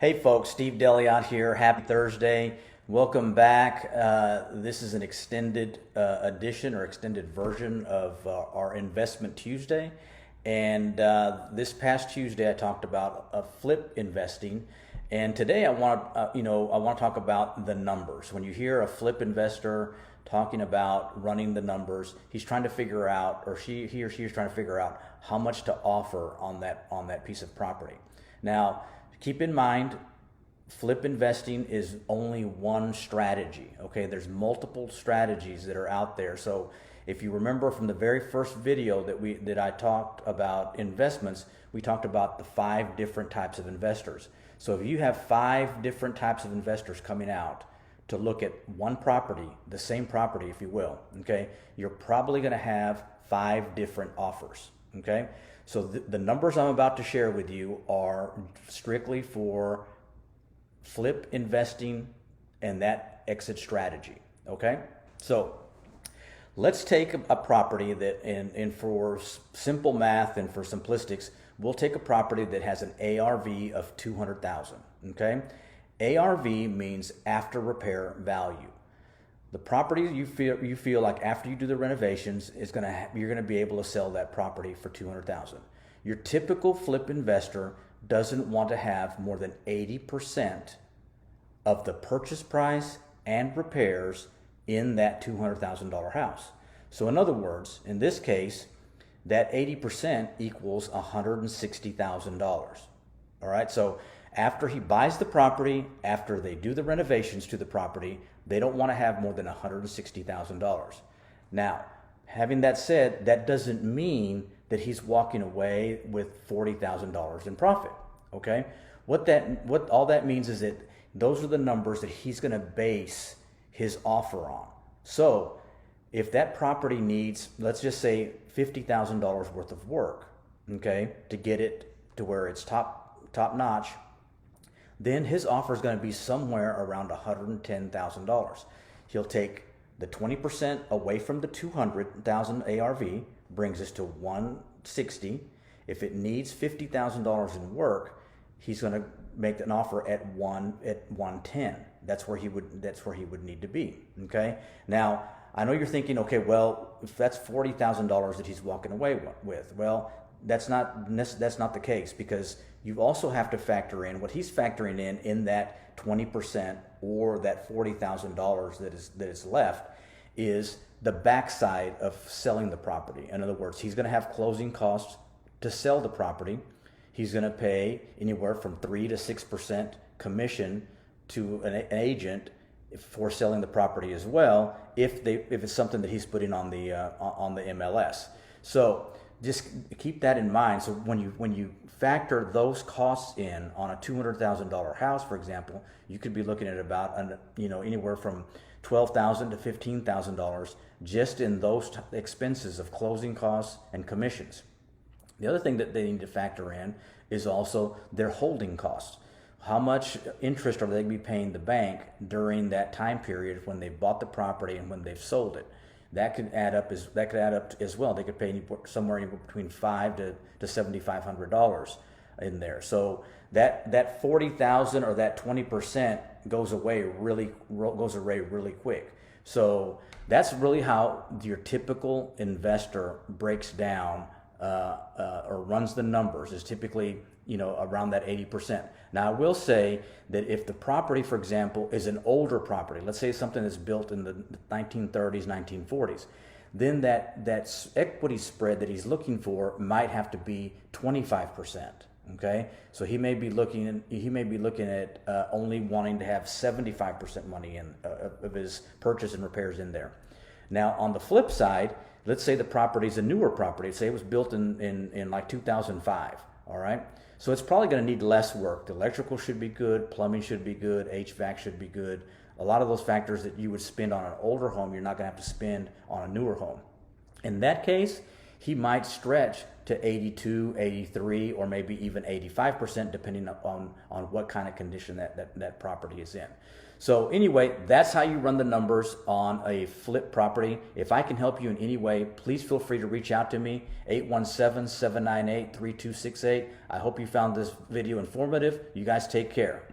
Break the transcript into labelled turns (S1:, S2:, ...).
S1: Hey folks, Steve Deliot here. Happy Thursday. Welcome back. This is an extended edition or extended version of our Investment Tuesday. And this past Tuesday I talked about flip investing. And today I want to talk about the numbers. When you hear a flip investor talking about running the numbers, he's trying to figure out, or he or she is trying to figure out how much to offer on that piece of property. Now, keep in mind, flip investing is only one strategy. Okay, there's multiple strategies that are out there. So if you remember from the very first video that I talked about investments, we talked about the 5 different types of investors. So if you have 5 different types of investors coming out to look at one property, the same property, if you will, okay, you're probably going to have 5 different offers. Okay, so the numbers I'm about to share with you are strictly for flip investing and that exit strategy. Okay, so let's take a property that, and for simple math and for simplistics, we'll take a property that has an ARV of 200,000. Okay, ARV means after repair value. The property you feel like after you do the renovations you're gonna be able to sell that property for 200,000. Your typical flip investor doesn't want to have more than 80% of the purchase price and repairs in that $200,000 house. So in other words, in this case, that 80% equals $160,000. All right, so after he buys the property, after they do the renovations to the property, they don't want to have more than $160,000. Now, having that said, that doesn't mean that he's walking away with $40,000 in profit. Okay, what all that means is that those are the numbers that he's going to base his offer on. So if that property needs, let's just say, $50,000 worth of work, okay, to get it to where it's top notch, then his offer is going to be somewhere around $110,000. He'll take the 20% away from the 200,000 ARV, brings us to 160. If it needs $50,000 in work, he's going to make an offer at 110. That's where he would need to be. Okay. Now, I know you're thinking, okay, well, if that's $40,000 that he's walking away with, well, that's not the case, because you also have to factor in what he's factoring in that 20% or that $40,000 that is left is the backside of selling the property. In other words, he's going to have closing costs to sell the property. He's going to pay anywhere from 3 to 6% commission to an agent for selling the property as well, if it's something that he's putting on the MLS. So just keep that in mind. So when you factor those costs in on a $200,000 house, for example, you could be looking at about anywhere from $12,000 to $15,000 just in those expenses of closing costs and commissions. The other thing that they need to factor in is also their holding costs. How much interest are they going to be paying the bank during that time period when they bought the property and when they've sold it? That could add up as well. They could pay somewhere between $500 to $7,500 in there. So that $40,000 or that 20% goes away really quick. So that's really how your typical investor breaks down or runs the numbers, is typically around that 80%. Now, I will say that if the property, for example, is an older property, let's say something that's built in the 1930s, 1940s, then that equity spread that he's looking for might have to be 25%. Okay, so he may be looking at only wanting to have 75% money of his purchase and repairs in there. Now, on the flip side, let's say the property is a newer property. Say it was built in like 2005. All right. So it's probably going to need less work. The electrical should be good. Plumbing should be good. HVAC should be good. A lot of those factors that you would spend on an older home, you're not going to have to spend on a newer home. In that case, he might stretch to 82, 83, or maybe even 85%, depending on what kind of condition that property is in. So anyway, that's how you run the numbers on a flip property. If I can help you in any way, please feel free to reach out to me, 817-798-3268. I hope you found this video informative. You guys take care.